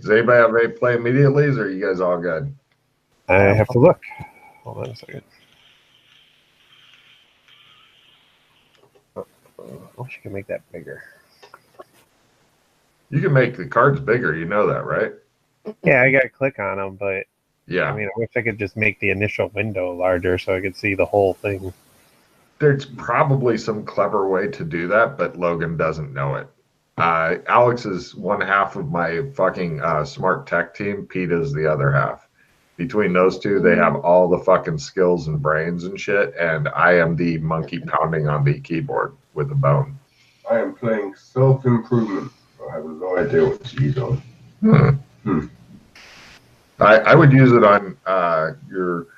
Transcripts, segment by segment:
Does anybody have any play immediately, or are you guys all good? I have to look. Hold on a second. I wish you could make that bigger. You can make the cards bigger. You know that, right? Yeah, I got to click on them, but yeah. I mean, I wish I could just make the initial window larger so I could see the whole thing. There's probably some clever way to do that, but Logan doesn't know it. Alex is one half of my fucking smart tech team. Pete is the other half. Between those two, they have all the fucking skills and brains and shit, and I am the monkey pounding on the keyboard with a bone. I am playing self-improvement. I have no idea what to use on. I would use it on your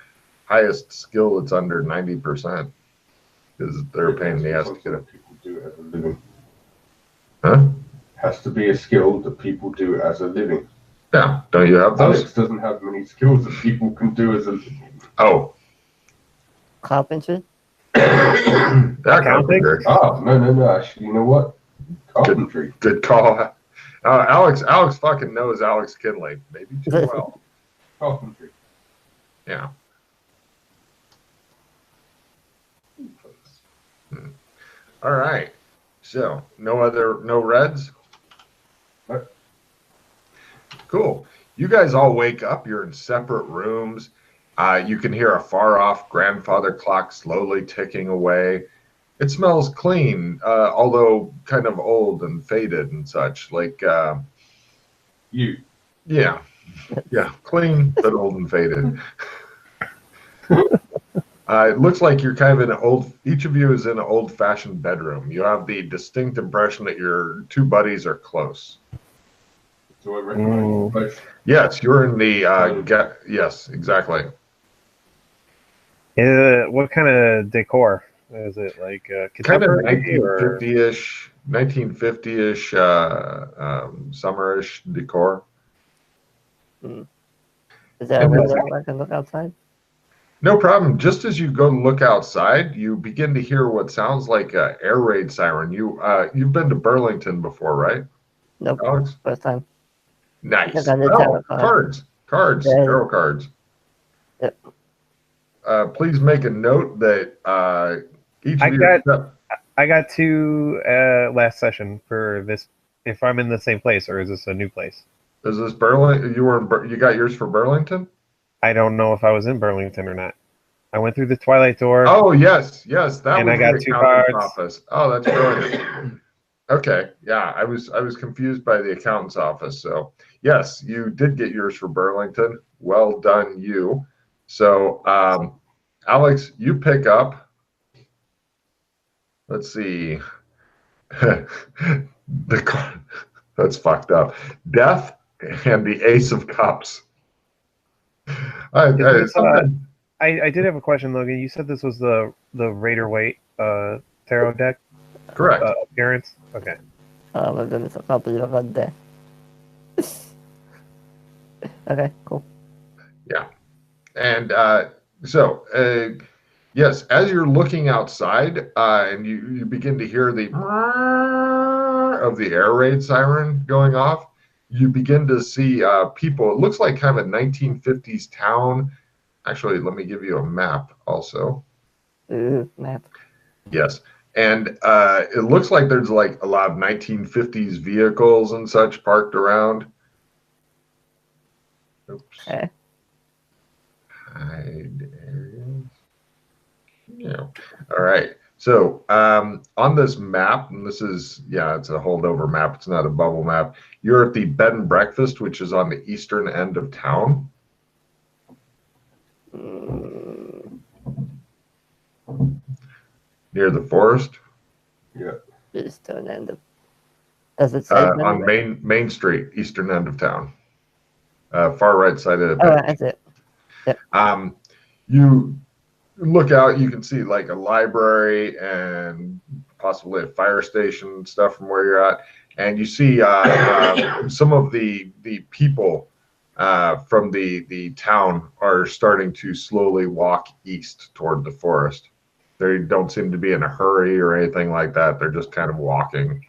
highest skill that's under 90%, because they're a pain in the ass to get it. People do it as a living. Huh? Has to be a skill that people do as a living. Yeah, don't you have those? Alex doesn't have many skills that people can do as a living. Oh. Carpentry? That carpentry. Oh, no. Actually, you know what? Carpentry. Good call. Alex fucking knows Alex Kinley. Maybe too well. Carpentry. Yeah. All right. So, no reds? What? Cool. You guys all wake up. You're in separate rooms. You can hear a far-off grandfather clock slowly ticking away. It smells clean, although kind of old and faded and such. Like, you. Yeah. Yeah, clean, but old and faded. It looks like you're kind of each of you is in an old-fashioned bedroom. You have the distinct impression that your two buddies are close. Do I recognize the place? Yes, you're in the, yes, exactly. What kind of decor? Is it like kind of contemporary 1950-ish, summerish decor? Is there a window I can look outside? No problem. Just as you go look outside, you begin to hear what sounds like an air raid siren. You've been to Burlington before, right? Nope. Alex? First time. Nice. Oh, cards, tarot cards. Yep. Please make a note that each of you. I got two last session for this. If I'm in the same place, or is this a new place? Is this Burlington? You got yours for Burlington? I don't know if I was in Burlington or not. I went through the Twilight Door. Oh yes, that and was I got the two accountant's cards. office. Oh, that's brilliant. Okay, yeah, I was confused by the accountant's office. So yes, you did get yours for Burlington. Well done, you. So Alex, you pick up. Let's see. That's fucked up. Death and the Ace of Cups. I did have a question, Logan. You said this was the Raider Waite tarot deck? Correct. Appearance? Okay. Maganda sa couple of there. Okay, cool. Yeah. And yes, as you're looking outside and you begin to hear the of the air raid siren going off, you begin to see people. It looks like kind of a 1950s town. Actually, let me give you a map also. Map. Yes. And it looks like there's like a lot of 1950s vehicles and such parked around. Oops. Okay. Hide areas. Yeah. All right. So on this map, and this is, it's a holdover map. It's not a bubble map. You're at the bed and breakfast, which is on the eastern end of town. Near the forest. Yeah. Eastern end of. Does it say on Main Street, eastern end of town. Far right side of the bed. Oh, that's it. Yep. You look out, you can see like a library and possibly a fire station and stuff from where you're at. And you see some of the people from the town are starting to slowly walk east toward the forest. They don't seem to be in a hurry or anything like that. They're just kind of walking.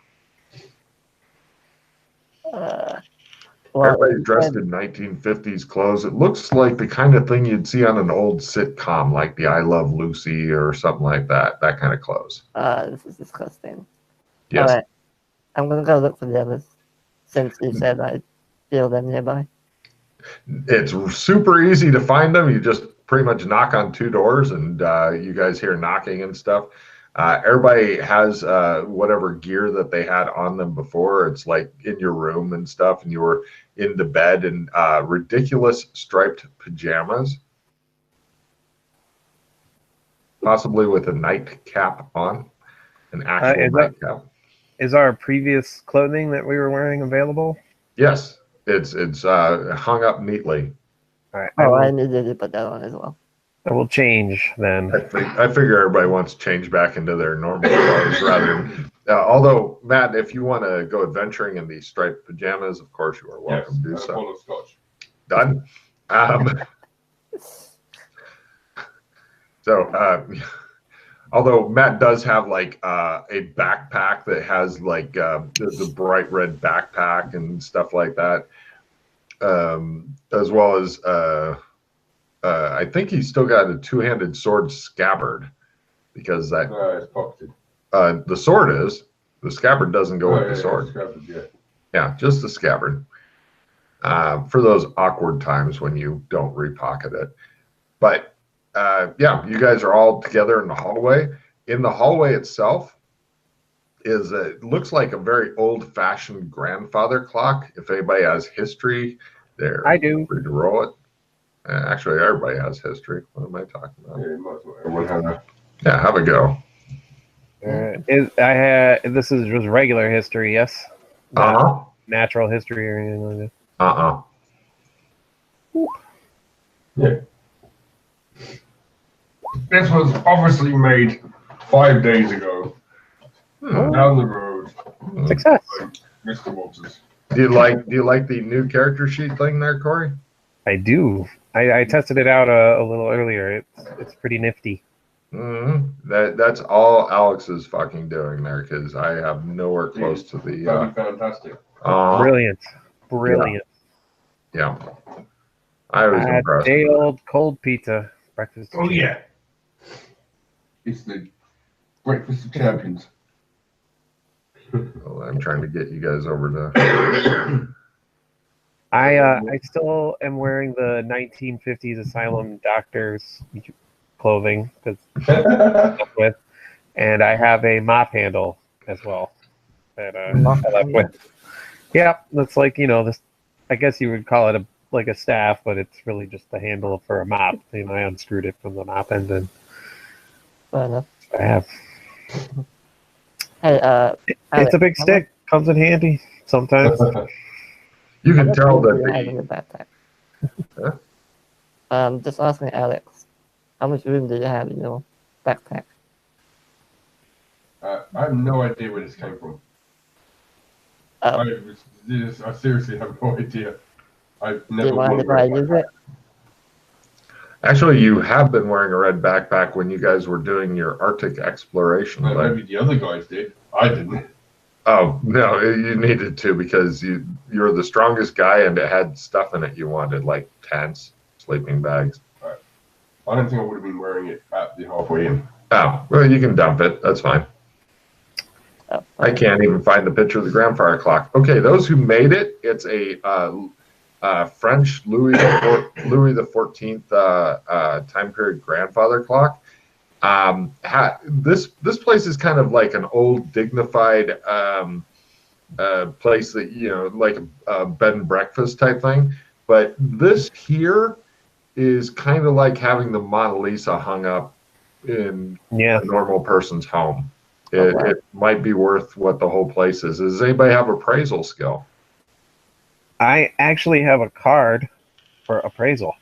Well, Everybody's dressed in 1950s clothes. It looks like the kind of thing you'd see on an old sitcom, like the I Love Lucy or something like that. That kind of clothes. this is disgusting. Yes. Alright, I'm gonna go look for the others, since you said I feel them nearby. It's super easy to find them. You just pretty much knock on 2 doors and you guys hear knocking and stuff. Everybody has whatever gear that they had on them before. It's like in your room and stuff, and you were into bed in ridiculous striped pajamas, possibly with a nightcap on, an actual nightcap. Is our previous clothing that we were wearing available? Yes, it's hung up neatly. All right. I needed to put that on as well. I will change then. I figure everybody wants to change back into their normal clothes rather than. Although, Matt, if you want to go adventuring in these striped pajamas, of course you are welcome to do so. Full of scotch. Done. Although Matt does have like a backpack that has like the bright red backpack and stuff like that, as well as I think he's still got a two-handed sword scabbard because that It's pocketed. the sword is, the scabbard doesn't go with the sword. Scabbard, Yeah, just the scabbard. For those awkward times when you don't repocket it. But yeah, you guys are all together in the hallway. In the hallway itself is it looks like a very old-fashioned grandfather clock. If anybody has history, there. I do. Free to roll it. Actually, everybody has history. What am I talking about? Yeah, you might as well. Everyone have a. Yeah, have a go. This is just regular history, yes? Uh-huh. Natural history or anything like that. Yeah. This was obviously made 5 days ago. Down the road. Success. Like Mr. Walters. Do you like the new character sheet thing there, Corey? I do. I tested it out a little earlier. It's pretty nifty. That's all Alex is fucking doing there because I have nowhere close to the. That'd be fantastic. Brilliant. Yeah. I was impressed. Day-old cold pizza breakfast. Oh yeah. It's the breakfast of champions. Well, I'm trying to get you guys over to. I still am wearing the 1950s Asylum doctor's clothing with, and I have a mop handle as well that I left with. Yeah, that's like this. I guess you would call it like a staff, but it's really just the handle for a mop. I unscrewed it from the mop end, and I have. Hey, it's a big stick. Comes in handy sometimes. You can tell that the backpack. Just asking Alex, how much room do you have in your backpack? I have no idea where this came from. Oh. I seriously have no idea. I've never. Do you mind if I use it? Actually, you have been wearing a red backpack when you guys were doing your Arctic exploration. Maybe the other guys did. I didn't. Oh no, you needed to because you're the strongest guy and it had stuff in it you wanted, like tents, sleeping bags. Right. I don't think I would have been wearing it at the halfway in. Oh, well, you can dump it. That's fine. Oh, I can't even find the picture of the grandfather clock. Okay, those who made it, it's a French Louis the 14th time period grandfather clock. This place is kind of like an old dignified place that like a bed and breakfast type thing, but this here is kind of like having the Mona Lisa hung up in a normal person's home. It might be worth what the whole place is. Does anybody have appraisal skill? I actually have a card for appraisal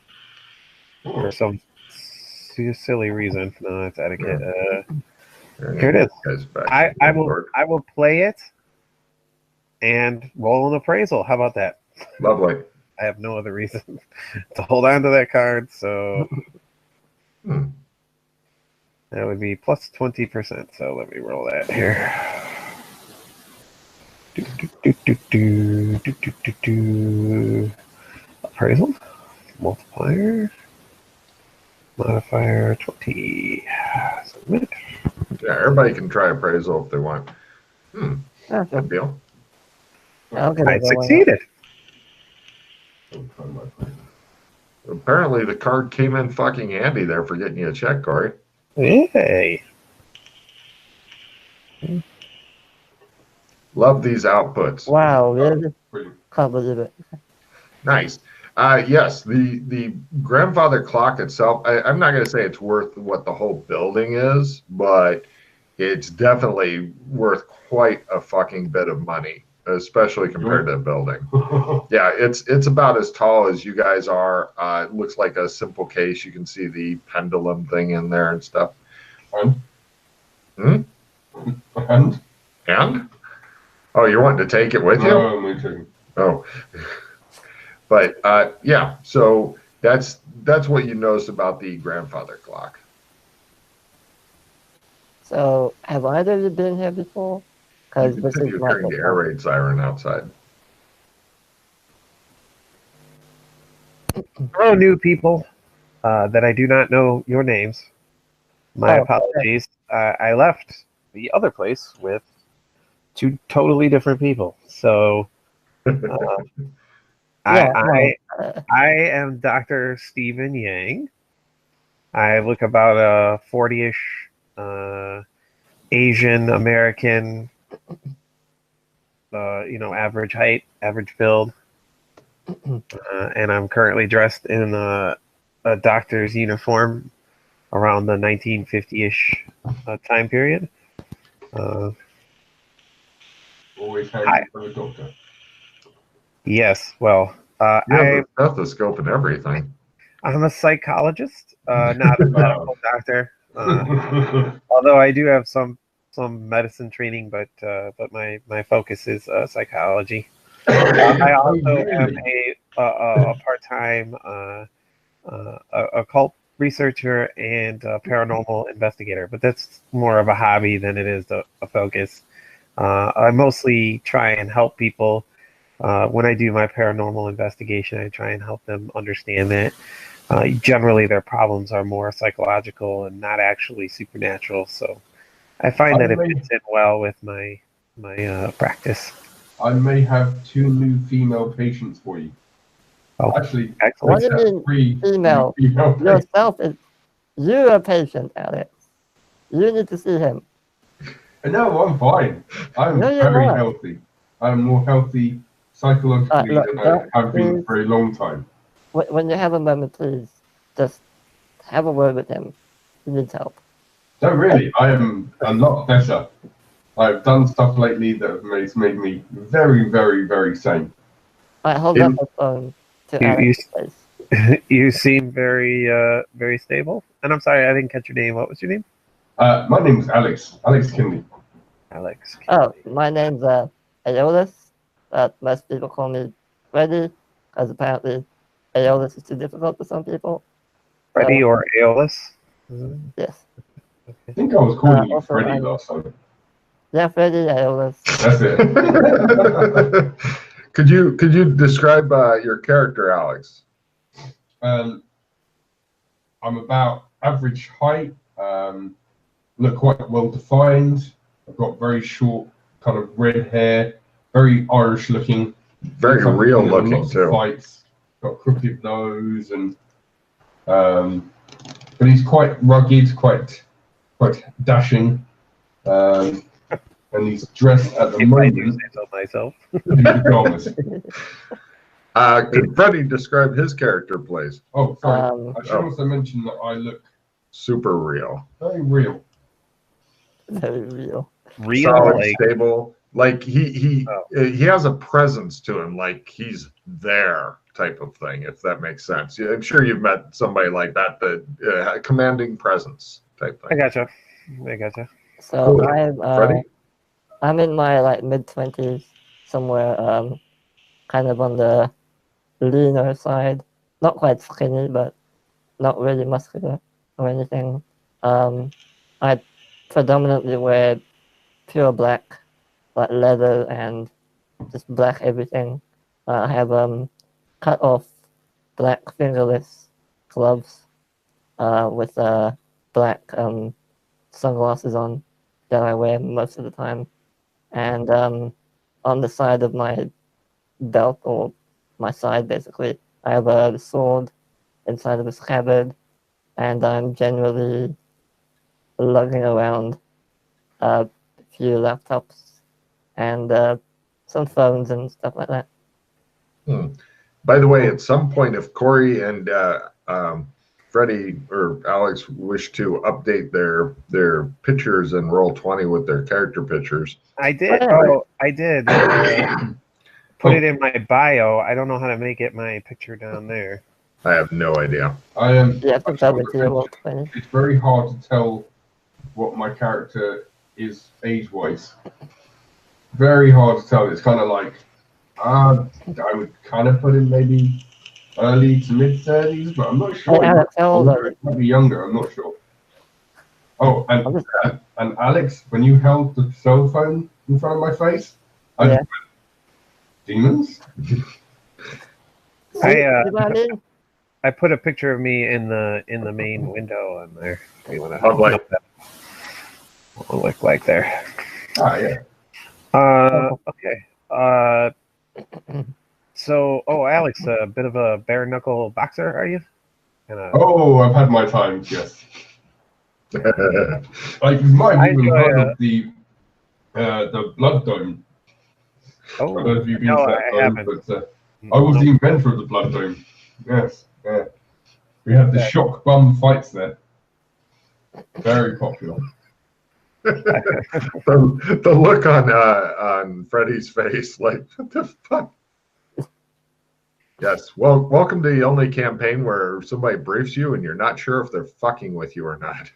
for some silly reason. No, that's etiquette. Here it is. I will play it and roll an appraisal. How about that? Lovely. I have no other reason to hold on to that card, so that would be plus 20%. So let me roll that here. Appraisal. Multiplier. Modifier 20. Submit. Yeah, everybody can try appraisal if they want. Okay. Good deal. Okay, I succeeded. Apparently, the card came in fucking handy there for getting you a check, Corey. Yay. Love these outputs. Wow, really? Can't believe it. Nice. Yes, the grandfather clock itself, I'm not going to say it's worth what the whole building is, but it's definitely worth quite a fucking bit of money, especially compared to a building. Yeah, it's about as tall as you guys are. It looks like a simple case. You can see the pendulum thing in there and stuff. And? And? Oh, you're wanting to take it with you? No, me too. Oh. But yeah, so that's what you notice about the grandfather clock. So, have either of you been here before? Because this is You're not hearing the air raid siren outside. Hello, new people that I do not know your names. My apologies. I left the other place with 2 totally different people. So I am Dr. Stephen Yang. I look about a 40-ish Asian American, average height, average build. And I'm currently dressed in a doctor's uniform around the 1950-ish time period. Always handy for a doctor. Yes, well, you have a stethoscope and everything. I'm a psychologist, not a medical doctor. Although I do have some medicine training, but my focus is psychology. I also have a part-time occult researcher and a paranormal investigator, but that's more of a hobby than it is a focus. I mostly try and help people. When I do my paranormal investigation, I try and help them understand that generally their problems are more psychological and not actually supernatural. So I find that it fits in well with my practice. I may have 2 new female patients for you. Oh, actually, what do you mean female? Yourself is you're a patient, Alex. You need to see him. No, I'm fine. I'm very healthy. I'm more healthy psychologically than I have been for a long time. When you have a moment, please just have a word with him. He needs help. No, really, I am a lot better. I've done stuff lately that has made me very, very, very sane. I hold up the phone to Alex's face. You seem very very stable. And I'm sorry, I didn't catch your name. What was your name? My name is Alex. Alex Kinley. Alex. Oh, my name's Aeolus. Most people call me Freddy, because apparently Aeolus is too difficult for some people. Freddy or Aeolus? Yes. I think I was calling you Freddy last time. Yeah, Freddy, Aeolus. That's it. Could you describe your character, Alex? I'm about average height. Look quite well defined. I've got very short, kind of red hair. Very Irish looking. Very real looking too. Fights. Got crooked nose and but he's quite rugged, quite dashing. And he's dressed at the moment. I do say so myself. Could Freddie describe his character, please? Oh, sorry. I should also mention that I look super real. Very real. Very real. Real, solid, stable. Like he has a presence to him, like he's there, type of thing. If that makes sense. Yeah, I'm sure you've met somebody like that. The commanding presence type thing. I gotcha. So cool. I'm in my mid-20s, somewhere kind of on the leaner side. Not quite skinny, but not really muscular or anything. I predominantly wear pure black, like leather and just black everything. I have cut off black fingerless gloves with black sunglasses on that I wear most of the time. And on the side of my belt, or my side basically, I have a sword inside of a scabbard, and I'm generally lugging around a few laptops and some phones and stuff like that. By the way, at some point, if Corey and Freddie or Alex wish to update their pictures in Roll20 with their character pictures, I did. Oh, I did. Put it in my bio. I don't know how to make it my picture down there. I have no idea. It's very hard to tell what my character is age-wise. Very hard to tell. It's kind of like I would kind of put in maybe early to mid-30s, but I'm not sure. It might be younger. I'm not sure. Oh, and Alex, when you held the cell phone in front of my face, I just went, demons. I put a picture of me in the main window on there. You want to what it look like there? Ah, yeah. Okay. So, Alex, a bit of a bare knuckle boxer, are you? I've had my times, yes. Like you might have even heard of the blood dome. I don't know if you've been to that dome, but I was the inventor of the blood dome. Yes, yeah. We had the shock bum fights there. Very popular. the look on Freddie's face, like, what the fuck? Yes. Well, welcome to the only campaign where somebody briefs you and you're not sure if they're fucking with you or not.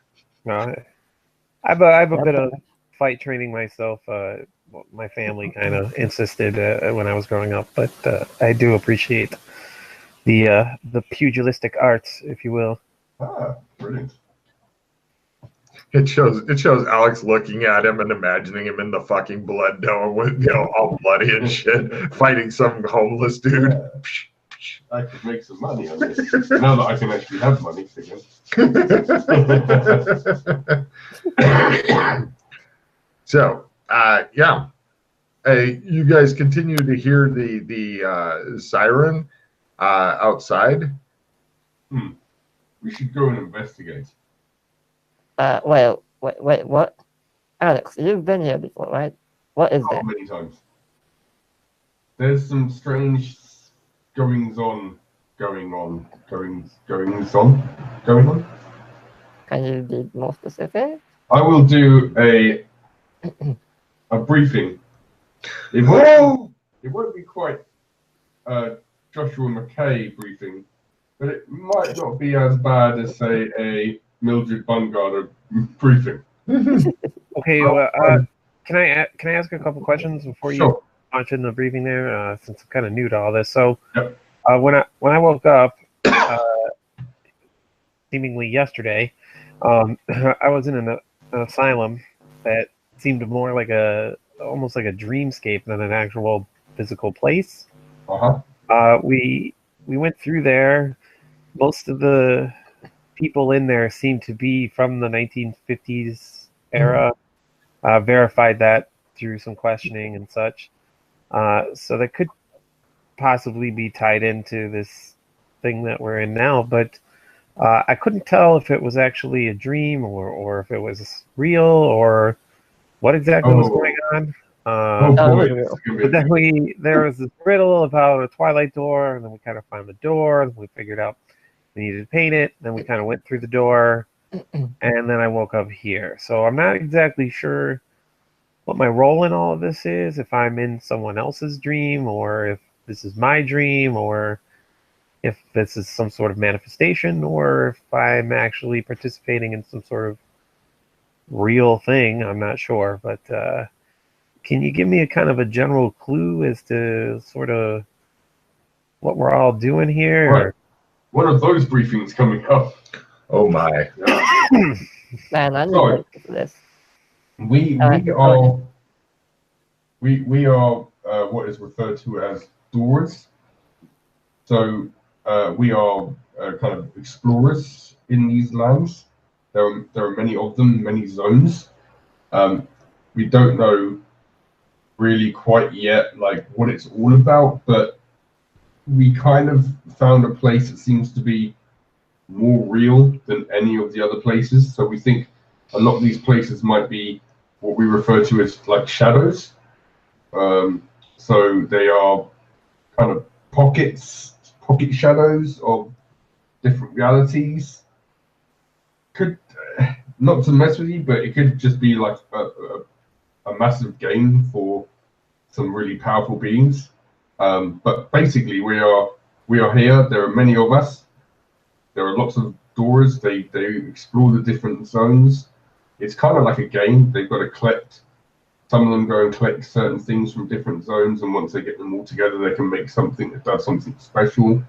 No, I have a bit of fight training myself. My family kind of insisted when I was growing up, but I do appreciate the pugilistic arts, if you will. Ah, brilliant. It shows Alex looking at him and imagining him in the fucking blood dome with, all bloody and shit, fighting some homeless dude. Yeah. I could make some money on this. Now that I can actually have money again. So, you guys continue to hear the siren outside. We should go and investigate. Wait, what? Alex, you've been here before, right? What is that? Many times. There's some strange goings on. Can you be more specific? I will do a briefing. It won't be quite Joshua McKay briefing, but it might not be as bad as, say, a Mildred Bungard briefing. Okay, can I ask a couple questions before you launch in the briefing there? Since I'm kind of new to all this, so when I woke up, seemingly yesterday, I was in an asylum that seemed more like almost like a dreamscape than an actual physical place. We went through there. Most of the people in there seemed to be from the 1950s era. Verified that through some questioning and such. So that could possibly be tied into this thing that we're in now, but I couldn't tell if it was actually a dream or if it was real or what exactly was going on. But then there was this riddle about a twilight door, and then we kind of found the door, and we figured out we needed to paint it. Then we kind of went through the door, and then I woke up here. So I'm not exactly sure what my role in all of this is, if I'm in someone else's dream, or if this is my dream, or if this is some sort of manifestation, or if I'm actually participating in some sort of real thing. I'm not sure, but can you give me a kind of a general clue as to sort of what we're all doing here? Right. One of those briefings coming up. Oh my! Man, I need this. We are what is referred to as doors. So we are kind of explorers in these lands. There are many of them, many zones. We don't know really quite yet like what it's all about, but we kind of found a place that seems to be more real than any of the other places. So we think a lot of these places might be what we refer to as like shadows. So they are kind of pocket shadows of different realities. Could not to mess with you, but it could just be like a massive game for some really powerful beings. But basically, we are here. There are many of us. There are lots of doors. They explore the different zones. It's kind of like a game. They've got to collect. Some of them go and collect certain things from different zones, and once they get them all together, they can make something that does something special.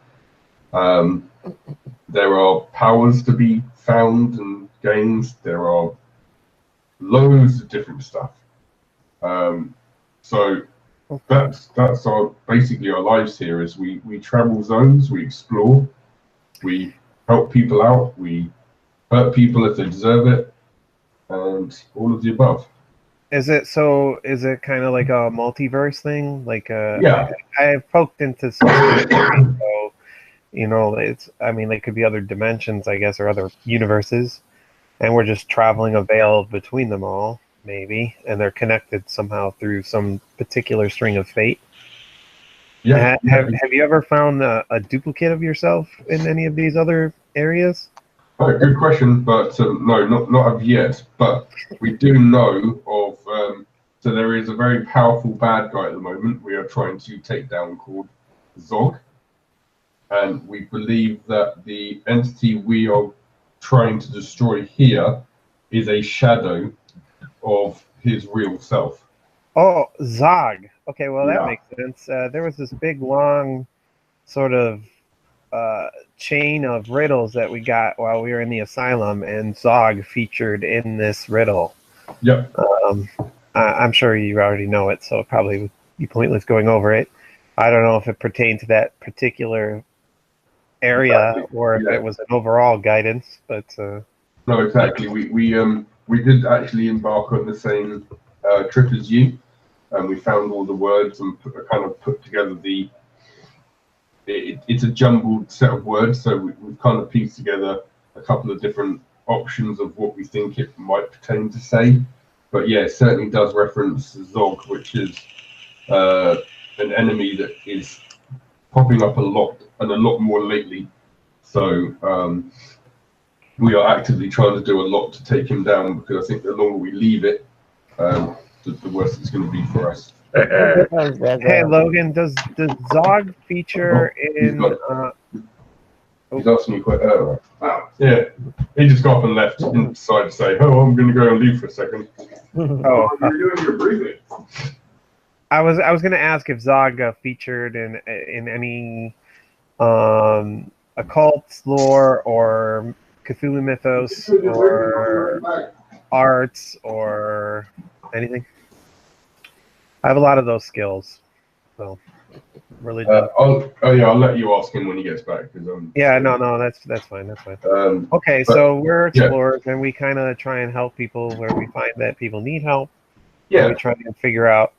There are powers to be found and gained. There are loads of different stuff. So that's our basically our lives here. Is we travel zones, we explore, we help people out, we hurt people if they deserve it, and all of the above. Is it kind of like a multiverse thing? Like, yeah, I've poked into some theory, so I mean, they could be other dimensions, I guess, or other universes, and we're just traveling a veil between them all, maybe, and they're connected somehow through some particular string of fate. yeah. Have you ever found a duplicate of yourself in any of these other areas? Oh, good question, but no, not of yet. But we do know of. So there is a very powerful bad guy at the moment. We are trying to take down called Zog, and we believe that the entity we are trying to destroy here is a shadow of his real self. Oh, Zog. Okay, well, that Yeah. makes sense. There was this big, long sort of chain of riddles that we got while we were in the asylum, and Zog featured in this riddle. Yep. I'm sure you already know it, so it probably would be pointless going over it. I don't know if it pertained to that particular area or if it was an overall guidance, but no, exactly. We did actually embark on the same trip as you, and we found all the words and kind of put together it's a jumbled set of words, so we've kind of pieced together a couple of different options of what we think it might pertain to say. But yeah, it certainly does reference Zog, which is an enemy that is popping up a lot and a lot more lately. So we are actively trying to do a lot to take him down, because I think the longer we leave it, the worse it's going to be for us. Hey Logan, does Zog feature in? He's asking you quite. Wow. Yeah, he just got up and left and decided to say, "Oh, I'm going to go and leave for a second." Oh, you're doing your breathing. I was going to ask if Zog featured in any occult lore or Cthulhu mythos or arts or anything. I have a lot of those skills, so religion. I'll let you ask him when he gets back. Yeah, no, that's fine. That's fine. Okay, so we're explorers, and we kind of try and help people where we find that people need help. Yeah, we try and figure out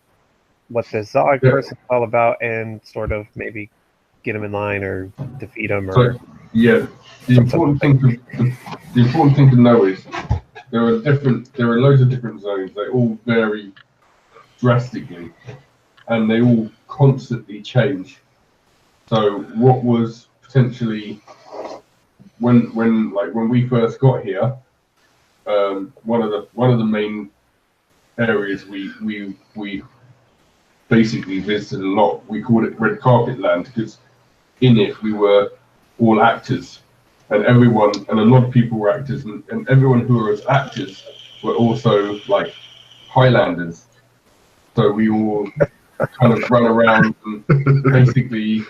what this Zog person is all about, and sort of maybe get him in line or defeat him. Or the important thing to know is there are loads of different zones. They all vary drastically, and they all constantly change. So what was potentially when we first got here, one of the main areas we basically visited a lot, we called it Red Carpet Land, because in it we were all actors, and a lot of people were actors, and everyone who was actors were also like Highlanders. So we all kind of run around and basically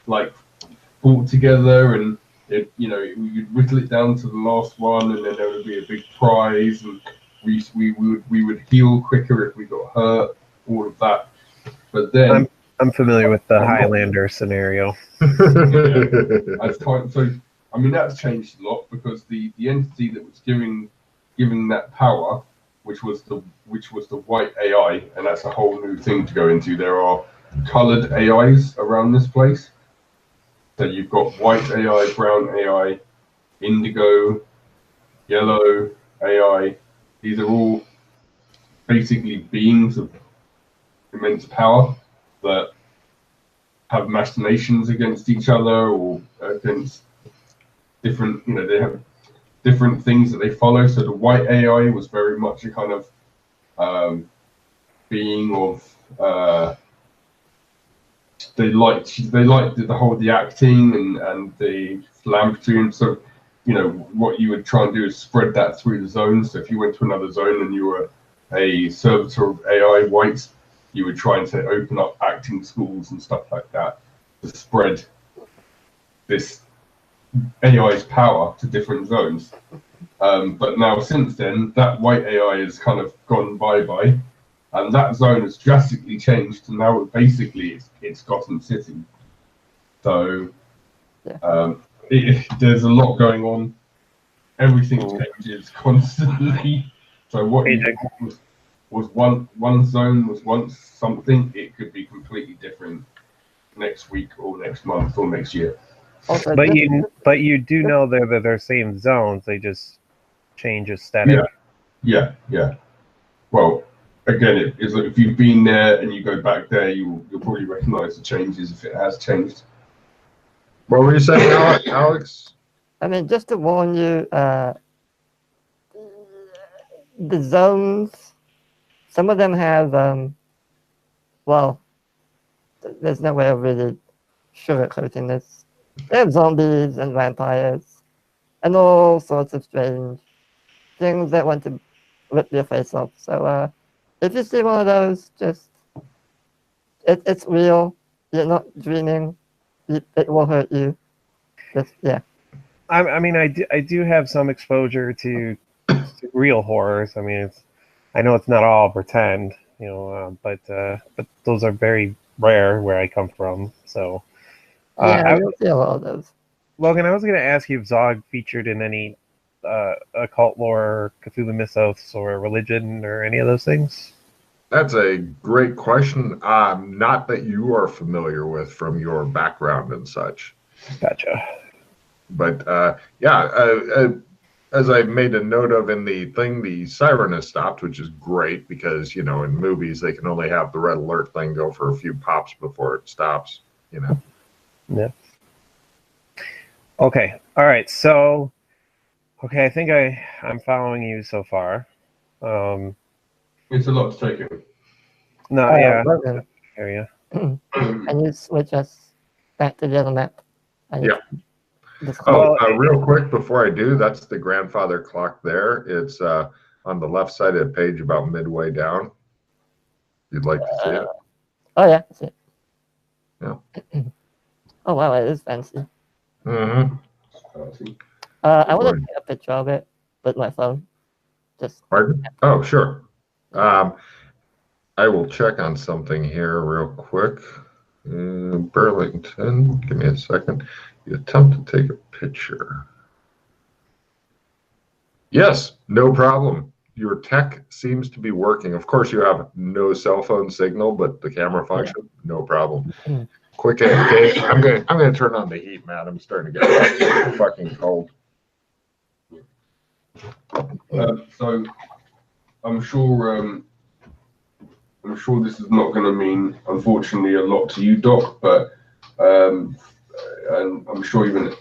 like fought together, and we'd whittle it down to the last one, and then there would be a big prize, and we would heal quicker if we got hurt, all of that. But then I'm familiar with the Highlander scenario. So I mean that's changed a lot because the entity that was given that power, which was the white AI, and that's a whole new thing to go into. There are colored AIs around this place. So you've got white AI, brown AI, indigo, yellow AI. These are all basically beings of immense power that have machinations against each other or against different, they have different things that they follow. So the white AI was very much a kind of being of they liked the acting and the philanthropy. So what you would try and do is spread that through the zones. So if you went to another zone and you were a servitor of AI whites, you would try and say open up acting schools and stuff like that to spread this AI's power to different zones. But now since then, that white AI has kind of gone bye-bye, and that zone has drastically changed, and now basically it's Gotham City. So there's a lot going on. Everything changes constantly. So what was one zone was once something, it could be completely different next week or next month or next year. Also, but you do know they're same zones. They just change aesthetic. Yeah. Well, again, if you've been there and you go back there, you'll probably recognise the changes if it has changed. What were you saying, Alex? I mean, just to warn you, the zones, some of them have, well, there's no way of really sugarcoating this. They have zombies and vampires and all sorts of strange things that want to rip your face off. So if you see one of those, just it's real. You're not dreaming. It will hurt you. Yeah. I mean, I do have some exposure to real horrors. I mean, I know it's not all pretend, but those are very rare where I come from. So I don't see a lot of those. Logan, I was going to ask you if Zog featured in any occult lore, Cthulhu mythos, or religion, or any of those things. That's a great question. Not that you are familiar with from your background and such. Gotcha. But as I made a note of in the thing, the siren has stopped, which is great because, in movies, they can only have the red alert thing go for a few pops before it stops, Yeah. Okay. All right. So, I think I'm following you so far. It's a lot to take in. No, yeah. Area. And you switch us back to the other map. Yeah. Real quick before I do, that's the grandfather clock there. It's on the left side of the page about midway down. You'd like to see it? Oh, yeah. I see it. Yeah. Oh, wow. It is fancy. Mm-hmm. I want to take a picture of it with my phone. Pardon? Oh, sure. I will check on something here real quick. Burlington, give me a second. You attempt to take a picture. Yes, no problem. Your tech seems to be working. Of course, you have no cell phone signal, but the camera function, no problem. Quick education. I'm gonna turn on the heat, Matt. I'm starting to get fucking cold. So I'm sure this is not going to mean, unfortunately, a lot to you, Doc, but and I'm sure even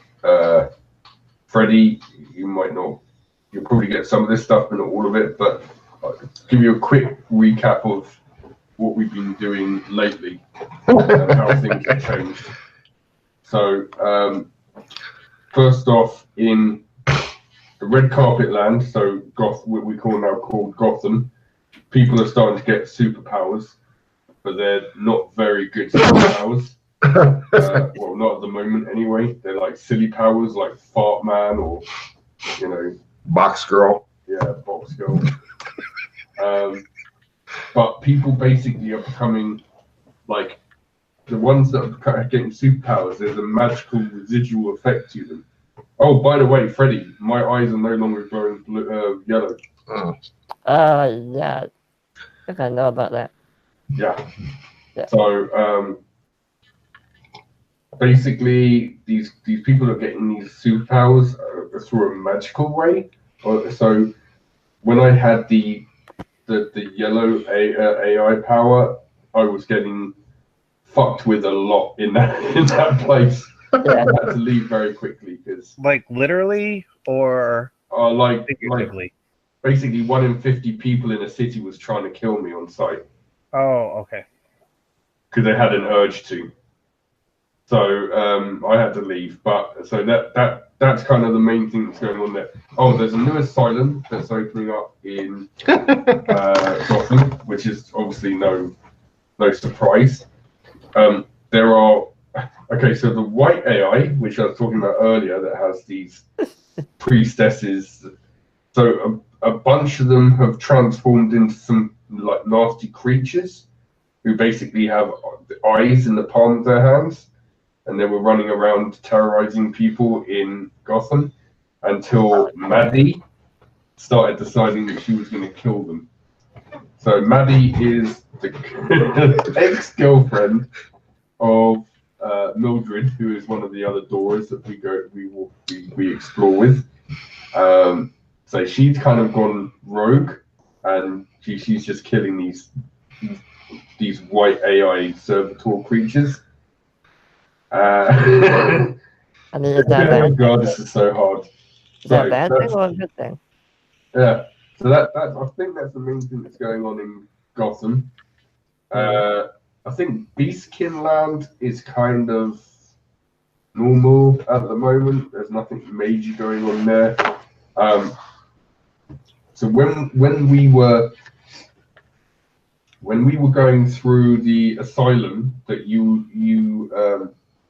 Freddie, you'll probably get some of this stuff, but not all of it. But I'll give you a quick recap of what we've been doing lately and how things have changed. So first off, in the red carpet land, so what we called Gotham, people are starting to get superpowers, but they're not very good superpowers. Well, not at the moment anyway. They're like silly powers, like Fart Man or, Box Girl. Yeah, Box Girl. But people basically are becoming like the ones that are getting superpowers, there's a magical residual effect to them. Oh, by the way, Freddy, my eyes are no longer glowing blue, yellow. Yeah, I think I know about that. Yeah. Yeah. So basically, these people are getting these superpowers through a magical way. So when I had the yellow AI power, I was getting fucked with a lot in that place. Yeah. I had to leave very quickly because Like literally or like figuratively? basically 1 in 50 people in a city was trying to kill me on sight Oh, okay. because they had an urge to. So I had to leave. But so that's kind of the main thing that's going on there. Oh, there's a new asylum that's opening up in Gotham, which is obviously no surprise. There are so the white AI, which I was talking about earlier, that has these priestesses. So a bunch of them have transformed into some like nasty creatures who basically have eyes in the palm of their hands, and they were running around terrorizing people in Gotham until Maddie started deciding that she was going to kill them. So Maddie is the ex-girlfriend of Mildred, who is one of the other doors that we explore with. So she's kind of gone rogue, and she's just killing these white AI servitor creatures. I mean, is that Oh bad? god, this is so hard. Is that a bad thing or a good thing? Yeah. So that I think that's the main thing that's going on in Gotham. I think Beastkin Land is kind of normal at the moment. There's nothing major going on there. So when we were going through the asylum that you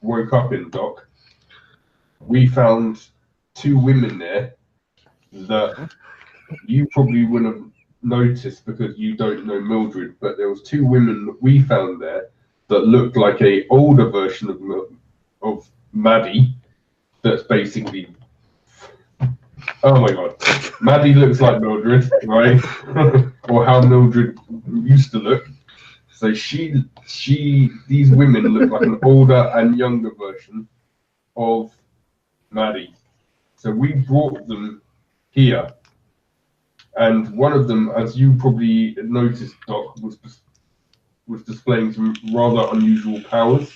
woke up in, Doc, we found 2 women there that you probably wouldn't have noticed because you don't know Mildred, but there was 2 women that we found there that looked like a older version of Maddie. That's basically, oh my god, Maddie looks like Mildred, right? Or how Mildred used to look. So these women look like an older and younger version of Maddie. So we brought them here. And one of them, as you probably noticed, Doc, was displaying some rather unusual powers,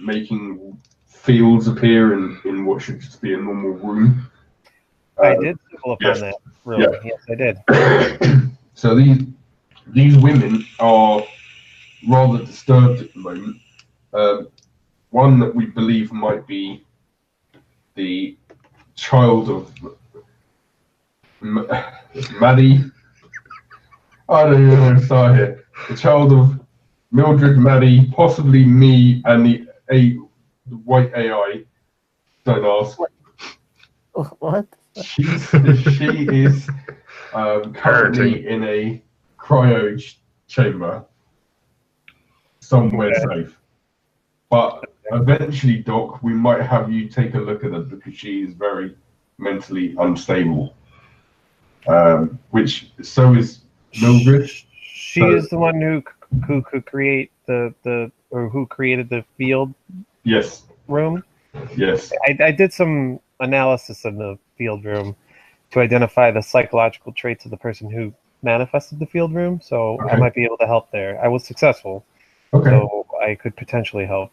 making fields appear in what should just be a normal room. I did stumble upon that room. Yeah. Yes, I did. So these women are rather disturbed at the moment. One that we believe might be the child of Maddie. I don't even know where to start here. The child of Mildred, Maddie, possibly me, and the white AI. Don't ask. What? She is currently in a cryo chamber somewhere safe. But eventually, Doc, we might have you take a look at her because she is very mentally unstable. Which so is Mildred. She is the one who could create who created the field. Yes. Room. Yes. I did some analysis of the field room to identify the psychological traits of the person who manifested the field room. So I might be able to help there. I was successful. Okay. So I could potentially help.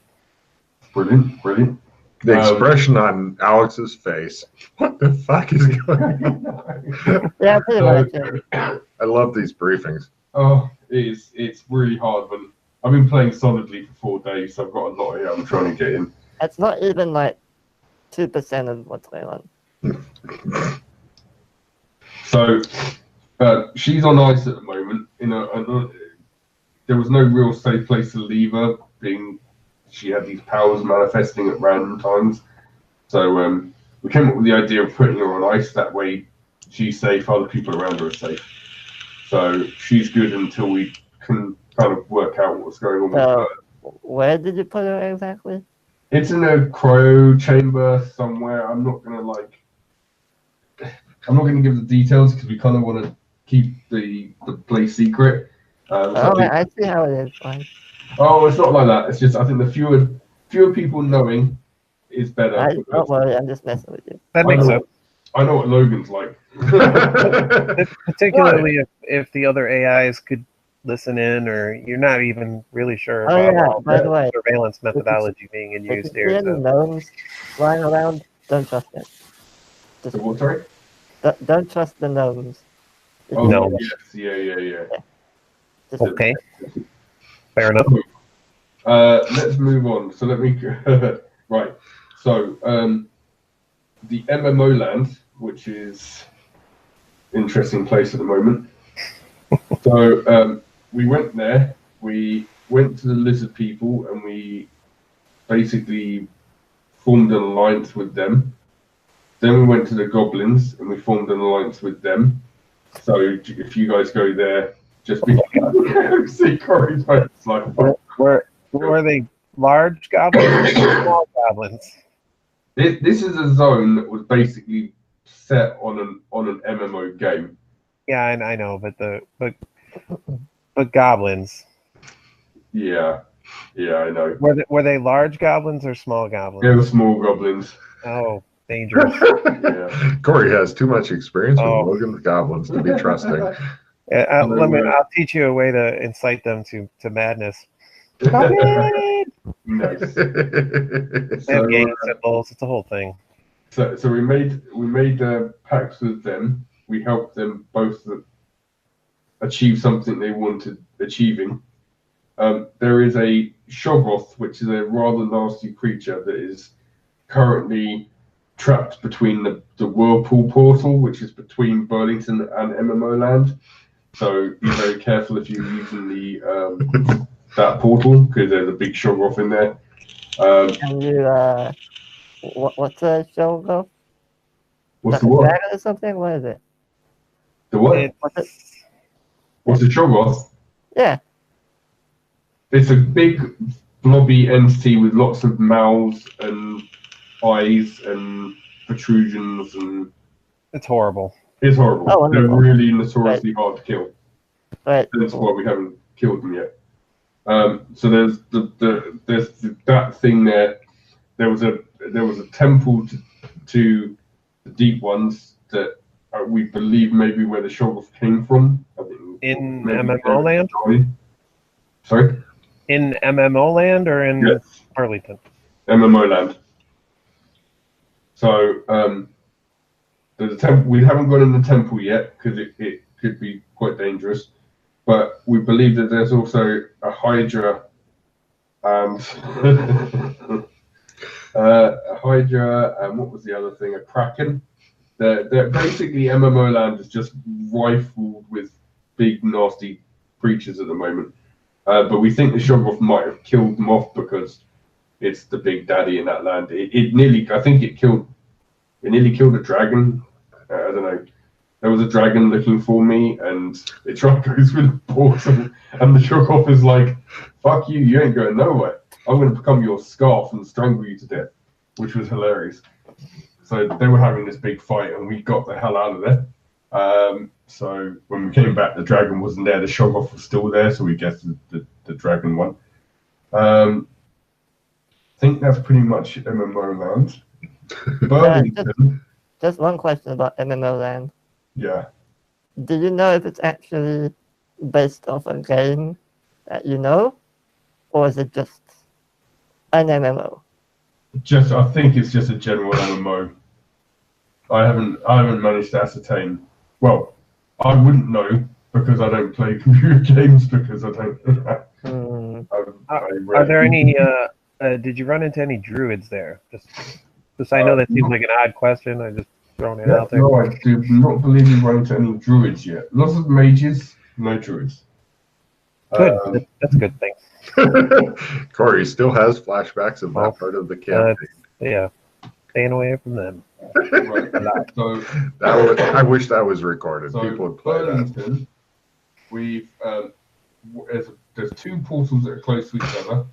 Brilliant. Brilliant. The expression on Alex's face. What the fuck is going on? Yeah, pretty much. I love these briefings. Oh, it's really hard when I've been playing solidly for 4 days, so I've got a lot here I'm trying to get in. It's not even like 2% of what's going on. So she's on ice at the moment. There was no real safe place to leave her, being she had these powers manifesting at random times. So we came up with the idea of putting her on ice. That way, she's safe. Other people around her are safe. So she's good until we can kind of work out what's going on with So, her. where did you put her exactly? It's in a cryo chamber somewhere. I'm not gonna give the details because we kind of want to keep the place secret. I see how it is. Fine. Oh, it's not like that. It's just I think the fewer people knowing is better. Don't worry, I'm just messing with you. That makes sense. I know what Logan's like. Particularly if the other AIs could listen in, or you're not even really sure about By the way, surveillance methodology being in use here. If you see any gnomes flying around, don't trust them. The what, sorry? Don't trust the gnomes. Oh, No. yes. Yeah. Okay. Fair enough. Let's move on. So let me right. So the MMO land, which is interesting place at the moment. So we went there. We went to the lizard people, and we basically formed an alliance with them. Then we went to the goblins, and we formed an alliance with them. So if you guys go there, just be see Corey's face like. Were they large goblins or small goblins? This is a zone that was basically set on an MMO game. Yeah, I know, but goblins. Yeah, I know. Were they large goblins or small goblins? They were small goblins. Oh, dangerous. Yeah. Corey has too much experience with Logan's goblins to be trusting. I'll teach you a way to incite them to madness. Come in! Nice. And game symbols, it's a whole thing. So we made pacts with them. We helped them both achieve something they wanted achieving. There is a Shoggoth, which is a rather nasty creature that is currently trapped between the Whirlpool portal, which is between Burlington and MMO land. So be very careful if you're using the that portal, because there's a big Shoggoth in there. Can you what's a Shoggoth? What's the what? Dragon or something? What is it? The what? What's a Shoggoth? Yeah. It's a big blobby entity with lots of mouths and eyes and protrusions, and it's horrible. It's horrible. Oh, they're really notoriously hard to kill. Right. That's why we haven't killed them yet. So there's that thing there. There was a temple to the deep ones that we believe maybe where the Shoggoth came from. I think in MMO land. Sorry. In MMO land or in Burlington? MMO land. So there's a temple. We haven't gone in the temple yet because it could be quite dangerous. But we believe that there's also a Hydra and a Hydra and what was the other thing? A Kraken. They're basically MMO land is just rifled with big nasty creatures at the moment. But we think the Shoggoth might have killed them off because it's the big daddy in that land. It nearly killed a dragon. I don't know. There was a dragon looking for me, and it tried to go through the portal, and the Shoggoth is like, "Fuck you! You ain't going nowhere. I'm going to become your scarf and strangle you to death," which was hilarious. So they were having this big fight, and we got the hell out of there. So when we came back, the dragon wasn't there. The Shoggoth was still there, so we guessed the dragon won. I think that's pretty much MMO land. Burlington. Just one question about MMO land. Yeah. Do you know if it's actually based off a game that you know, or is it just an MMO? I think it's just a general MMO. I haven't managed to ascertain. Well, I wouldn't know because I don't play computer games because I don't. Are there any? Did you run into any druids there? Just I know that seems like an odd question. I just thrown it out there. No, I do not believe we've run into any druids yet. Lots of mages, no druids. Good. That's a good thing. Corey still has flashbacks of that part of the campaign. Yeah, staying away from them. Right. So I wish that was recorded. So people would play Burlington, we've there's two portals that are close to each other.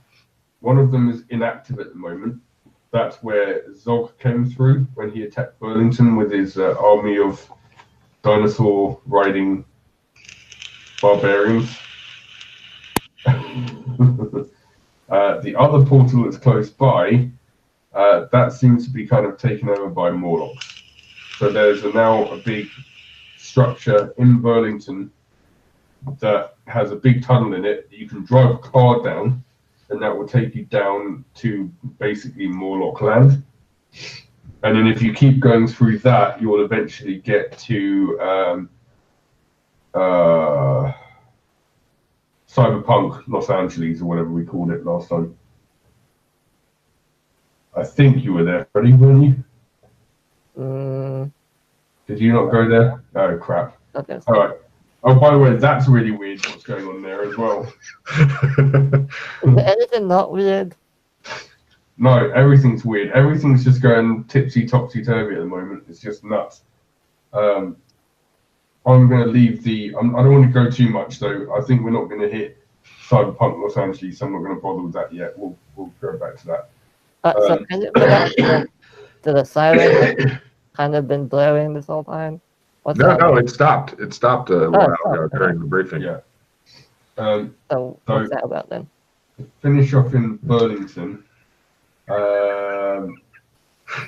One of them is inactive at the moment. That's where Zog came through when he attacked Burlington with his army of dinosaur riding barbarians. The other portal that's close by, that seems to be kind of taken over by Morlocks. So there's now a big structure in Burlington that has a big tunnel in it. You can drive a car down, and that will take you down to basically Morlock land. And then if you keep going through that, you will eventually get to Cyberpunk Los Angeles, or whatever we called it last time. I think you were there, Freddie, weren't you? Did you not go there? Oh, crap. Okay. All right. Oh, by the way, that's really weird what's going on there as well. Is there anything not weird? No, everything's weird. Everything's just going topsy-turvy at the moment. It's just nuts. I'm going to leave I don't want to go too much, though. I think we're not going to hit Cyberpunk Los Angeles, so I'm not going to bother with that yet. We'll go back to that. So can you go back to the siren that's kind of been blaring this whole time? What's that? No, it stopped. It stopped a while ago during the briefing. Yeah. So what's that about then? To finish off in Burlington.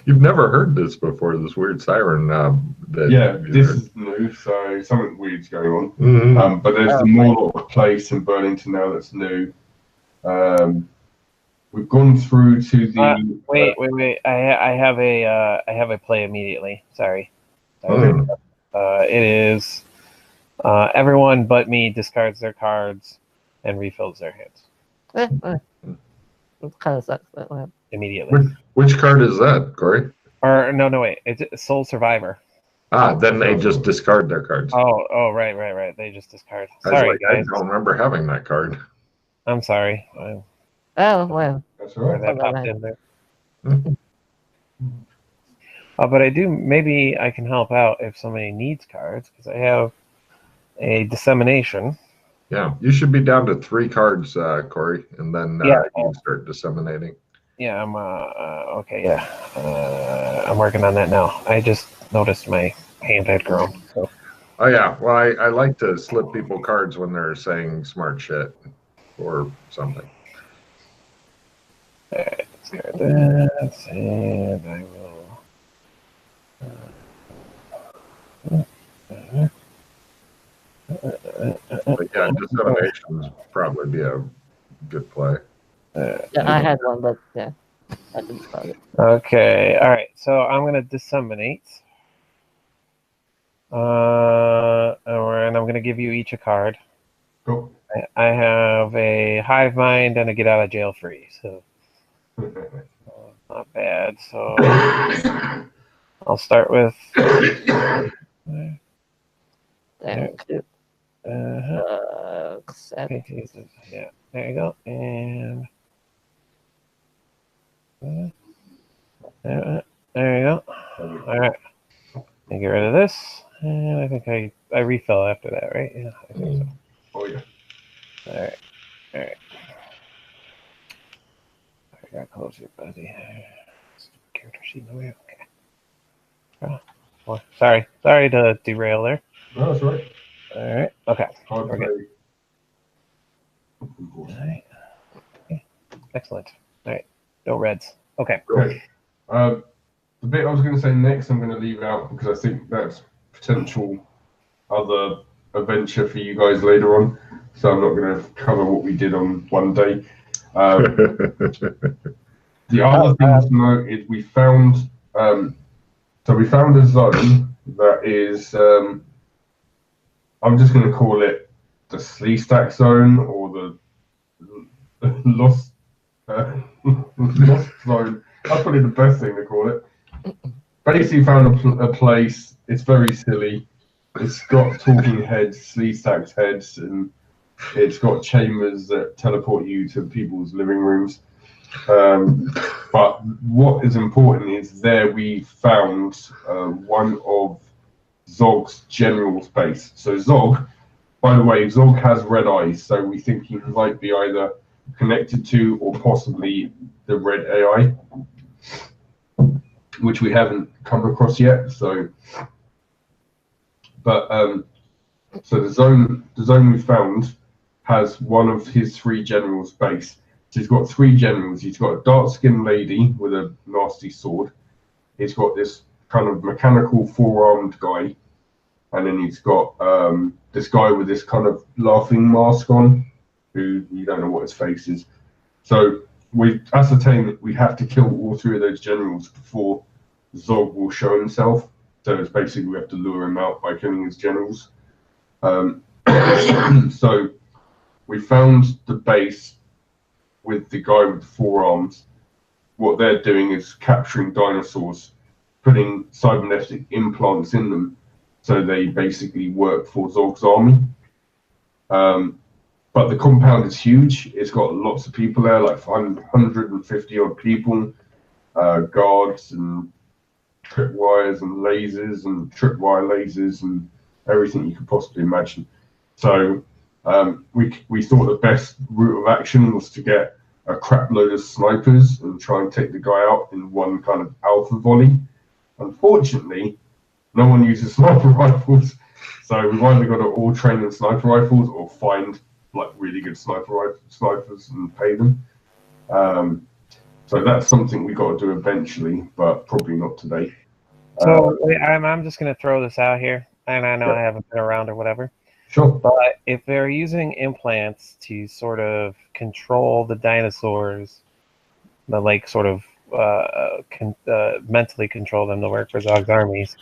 You've never heard this before, this weird siren. This is new, so something weird's going on. Mm-hmm. But there's the Morlock place in Burlington now that's new. We've gone through to the. Wait! I have a play immediately. Sorry. It is everyone but me discards their cards and refills their hands. It kind of sucks that way. Immediately. Which card is that, Corey? Or no, wait. It's Soul Survivor. Then they just discard their cards. Oh, right. They just discard. Sorry, guys. I don't remember having that card. I'm sorry. Oh, well. That's all right. That popped in there. But I do. Maybe I can help out if somebody needs cards because I have a dissemination. Yeah, you should be down to 3 cards, Corey, and then you can start disseminating. Yeah, I'm okay. Yeah, I'm working on that now. I just noticed my hand had grown. So. Oh yeah, well I like to slip people cards when they're saying smart shit or something. Alright, discard that, and I will. But yeah, dissemination would probably be a good play. I had one, but I didn't start it. Okay, all right. So I'm going to disseminate. And I'm going to give you each a card. Cool. I have a hive mind and a get out of jail free. So not bad. So I'll start with. Thank you. Okay, Jesus. Yeah, there you go. And there you go. All right. And get rid of this. And I think I refill after that, right? Yeah, I think so. Oh, yeah. All right. I got closer, buddy. Character sheet over here. Okay. Oh, sorry to derail there. No, that's right. All right. Okay. We're good. All right. Okay. Excellent. All right. No reds. Okay. Okay. The bit I was going to say next, I'm going to leave out because I think that's potential other adventure for you guys later on. So I'm not going to cover what we did on one day. The other thing to note is we found a zone that is I'm just going to call it the Sleestack zone or the lost zone. That's probably the best thing to call it. Basically found a place. It's very silly. It's got talking heads, Sleestack's heads, and it's got chambers that teleport you to people's living rooms. But what is important is there we found one of Zog's general space. So Zog, By the way, Zog has red eyes, so we think he might be either connected to or possibly the red AI, which we haven't come across yet. So, but so the zone we found has one of his 3 generals base. So he's got 3 generals. He's got a dark-skinned lady with a nasty sword. He's got this kind of mechanical 4-armed guy, and then he's got this guy with this kind of laughing mask on, who you don't know what his face is. So we've ascertained that we have to kill all 3 of those generals before Zog will show himself. So it's basically we have to lure him out by killing his generals. So we found the base with the guy with the 4 arms. What they're doing is capturing dinosaurs, putting cybernetic implants in them, so they basically work for Zog's army. But the compound is huge. It's got lots of people there, like 150 odd people, guards and tripwires and lasers and tripwire lasers and everything you could possibly imagine. So we thought the best route of action was to get a crap load of snipers and try and take the guy out in one kind of alpha volley. Unfortunately, no one uses sniper rifles, so we've either got to all train in sniper rifles or find like really good snipers and pay them. So that's something we got to do eventually, but probably not today. So I'm just going to throw this out here, and I know I haven't been around or whatever. Sure. But if they're using implants to sort of control the dinosaurs, the like sort of mentally control them to work for Zog's armies,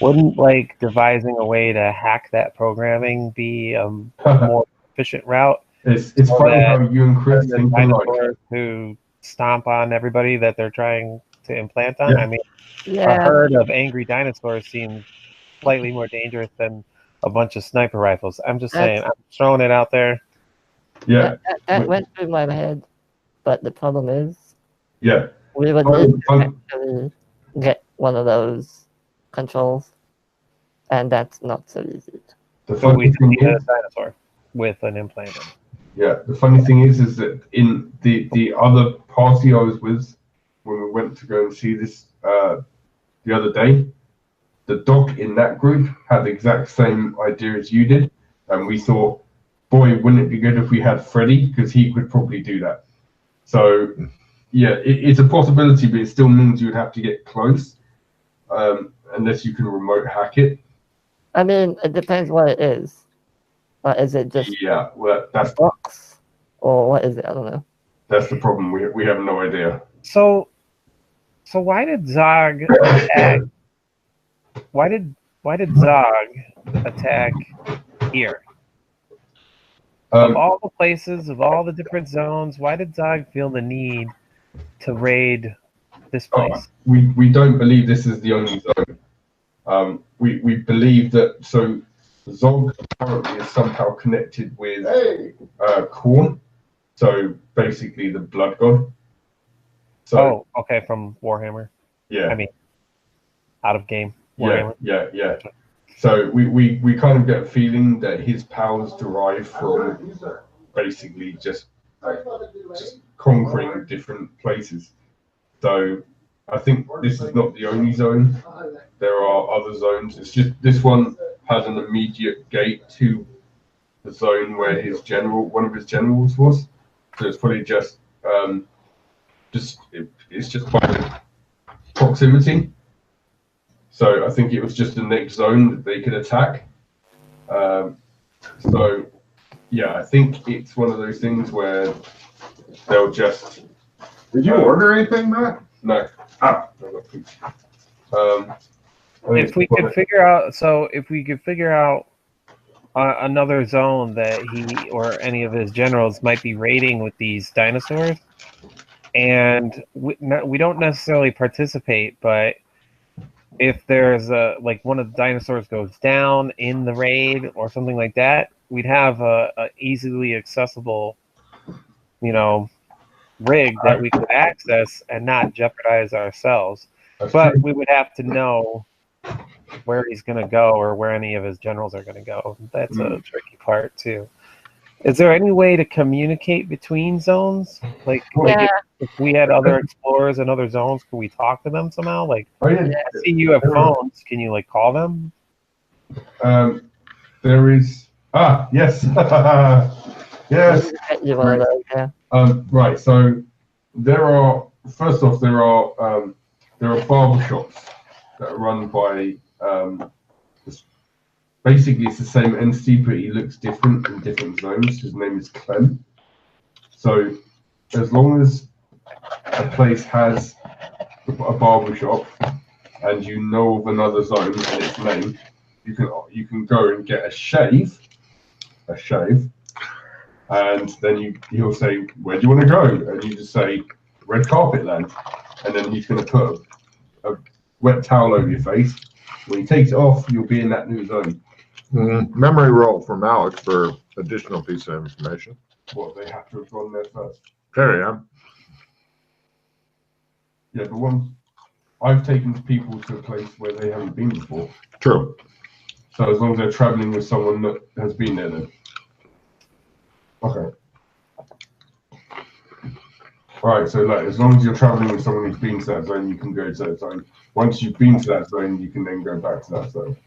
wouldn't like devising a way to hack that programming be a more efficient route? It's funny how you and Chris think alike. Who stomp on everybody that they're trying to implant on. Yeah. I mean, a herd of angry dinosaurs seems slightly more dangerous than a bunch of sniper rifles. I'm just saying. I'm throwing it out there. Yeah, that went through my head, but the problem is, we would need to actually get one of those controls, and that's not so easy. So we need a dinosaur with an implant. Yeah, the funny thing is that in the other party I was with when we went to go and see this the other day, the doc in that group had the exact same idea as you did, and we thought, boy, wouldn't it be good if we had Freddy, because he could probably do that. So yeah, it's a possibility, but it still means you would have to get close, unless you can remote hack it. I mean, it depends what it is. Is it just well, that's box, or what is it? I don't know. That's the problem. We have no idea. So why did Zog attack? Why did Zog attack here? Of all the places, of all the different zones, why did Zog feel the need to raid this place? We don't believe this is the only zone. We believe that Zog apparently is somehow connected with Khorne, so basically the blood god. So, okay, from Warhammer. Yeah. I mean, out of game. Warhammer. Yeah. So we kind of get a feeling that his powers derive from basically just conquering different places. So I think this is not the only zone. There are other zones. It's just this one has an immediate gate to the zone where one of his generals was. So it's probably just it's just by proximity. So I think it was just the next zone that they could attack. So yeah, I think it's one of those things where they'll just. Did you order anything, Matt? No. If we could figure out another zone that he or any of his generals might be raiding with these dinosaurs, and we don't necessarily participate, but if there's one of the dinosaurs goes down in the raid or something like that, we'd have a easily accessible, rig that we could access and not jeopardize ourselves. But we would have to know where he's going to go or where any of his generals are going to go. That's a tricky part too. Is there any way to communicate between zones? Like if we had other explorers in other zones, could we talk to them somehow? Like, I see you have phones. Can you like call them? There is. Yes. Yes. Right. So there are. First off, there are barber shops that are run by. Basically, it's the same entity, but he looks different in different zones. His name is Clem. So, as long as a place has a barber shop and you know of another zone and its name, you can go and get a shave, and then he'll say, "Where do you want to go?" And you just say, "Red Carpet Land," and then he's going to put a wet towel over your face. When he takes it off, you'll be in that new zone. Memory roll from Alex for additional piece of information. What, they have to have gone there first? Carry on. Yeah, but I've taken people to a place where they haven't been before. True. So as long as they're traveling with someone that has been there, then. Okay. Alright, so like, as long as you're traveling with someone who's been to that zone, you can go to that zone. Once you've been to that zone, you can then go back to that zone.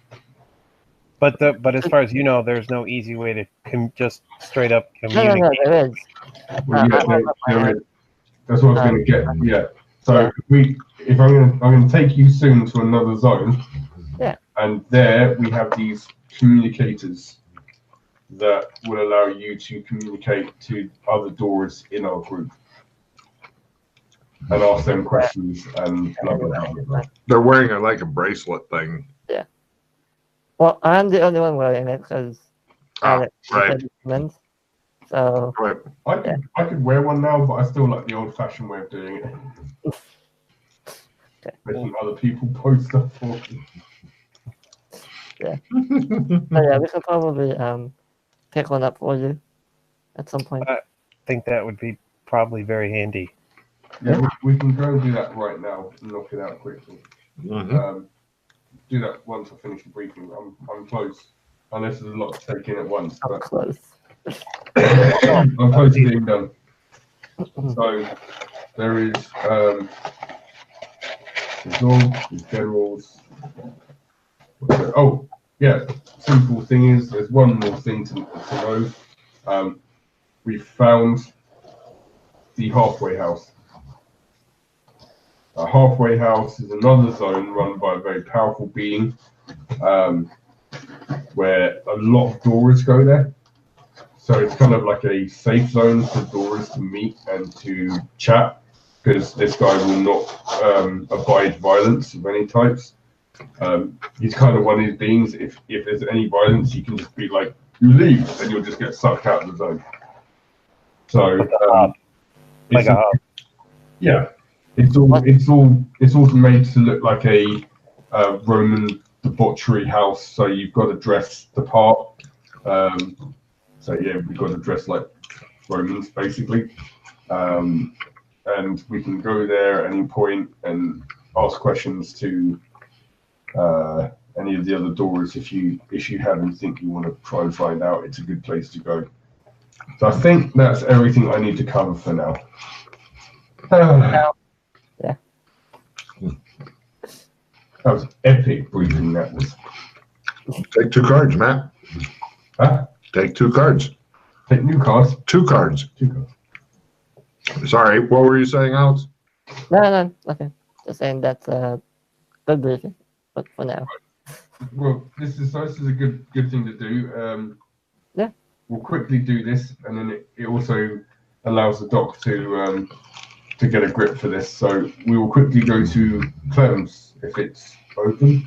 But as far as you know, there's no easy way to just straight up communicate. No, there is. Well, there is. That's what I was going to get. Yeah. So if I'm going to take you soon to another zone. Yeah. And there we have these communicators that will allow you to communicate to other doors in our group and ask them questions and blah blah blah blah. They're wearing like a bracelet thing. Yeah. Well, I'm the only one wearing it because right. So right. I could wear one now, but I still like the old-fashioned way of doing it. Making other people post stuff for me. Yeah. So yeah, we could probably pick one up for you at some point. I think that would be probably very handy. Yeah, we can go and do that right now and knock it out quickly. Do that once I finish the briefing. I'm close, unless there's a lot to take in at once. I'm close. I'm close to being done. So there is there's generals. Oh yeah, simple thing is there's one more thing to know. We found the halfway house. A halfway house is another zone run by a very powerful being, where a lot of doors go there. So it's kind of like a safe zone for doors to meet and to chat, because this guy will not abide violence of any types. He's kind of one of these beings. If there's any violence, he can just be like, "You leave," and you'll just get sucked out of the zone. So like a hub. Yeah. It's all made to look like a Roman debauchery house. So you've got to dress the part. So yeah, we've got to dress like Romans basically, and we can go there at any point and ask questions to any of the other doors if you have anything you want to try and find out. It's a good place to go. So I think that's everything I need to cover for now. Yeah. That was epic briefing, that was. Take 2 cards, Matt. Huh? Take 2 cards. Take new cards? 2 cards. 2 cards. Sorry, what were you saying, Alex? No, nothing. Just saying that's a good briefing, but for now. Well, this is a good thing to do. Yeah. We'll quickly do this, and then it also allows the doc to get a grip for this. So we will quickly go to Clem's if it's open.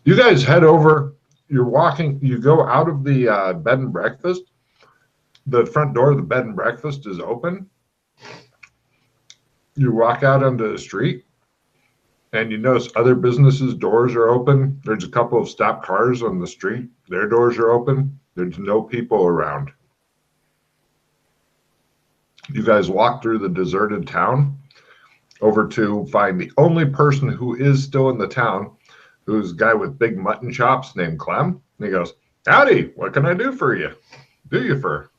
You guys head over. You're walking. You go out of the bed and breakfast. The front door of the bed and breakfast is open. You walk out onto the street, and you notice other businesses' doors are open. There's a couple of stopped cars on the street. Their doors are open. There's no people around. You guys walk through the deserted town over to find the only person who is still in the town, who's a guy with big mutton chops named Clem. And he goes, "Howdy, what can I do for you? Do you for?"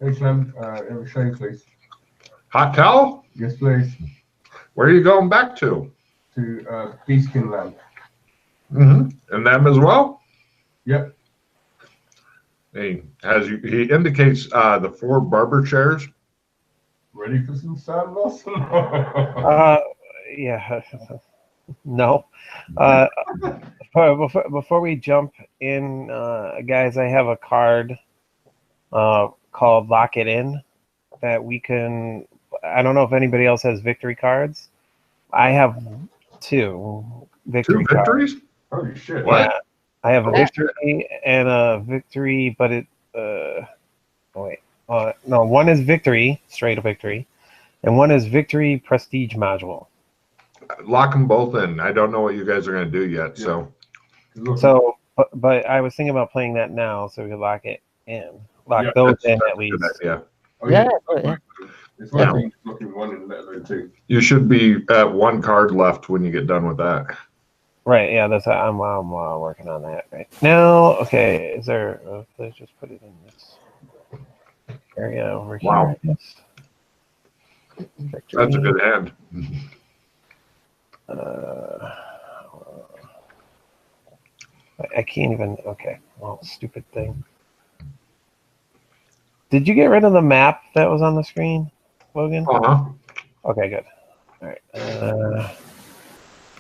Hey, Clem, have a shave, please. Hot towel? Yes, please. Where are you going back to? To Beaskin Land. Mm-hmm. And them as well? Yep. He indicates the 4 barber chairs. Ready for some sandals? Yeah. No. Before we jump in, guys, I have a card called Lock It In that we can. I don't know if anybody else has victory cards. I have 2 victory 2 victories? cards. Holy shit. What? Yeah, I have a victory and a victory, but it. No, one is victory, straight victory, and one is victory prestige module. Lock them both in. I don't know what you guys are going to do yet. Yeah. So, but I was thinking about playing that now, so we could lock it in, those in at least. Yeah. Oh, Yeah. It's like looking 1 and let alone 2. You should be at 1 card left when you get done with that. Right. Yeah. That's I'm working on that right now. Okay. Is there? Let's just put it in this area over here. Wow. That's a good hand. I can't even. Okay. Well, stupid thing. Did you get rid of the map that was on the screen, Logan? Uh-huh. Okay, good. All right.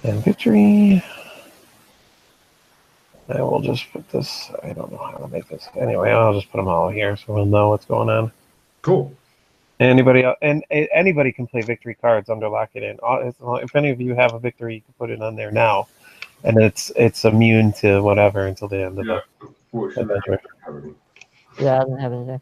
And victory. I will just put this. I don't know how to make this. Anyway, I'll just put them all here so we'll know what's going on. Cool. Anybody else, and anybody can play victory cards under Lock It In. If any of you have a victory, you can put it on there now, and it's immune to whatever until the end of the adventure. Yeah, I don't have anything.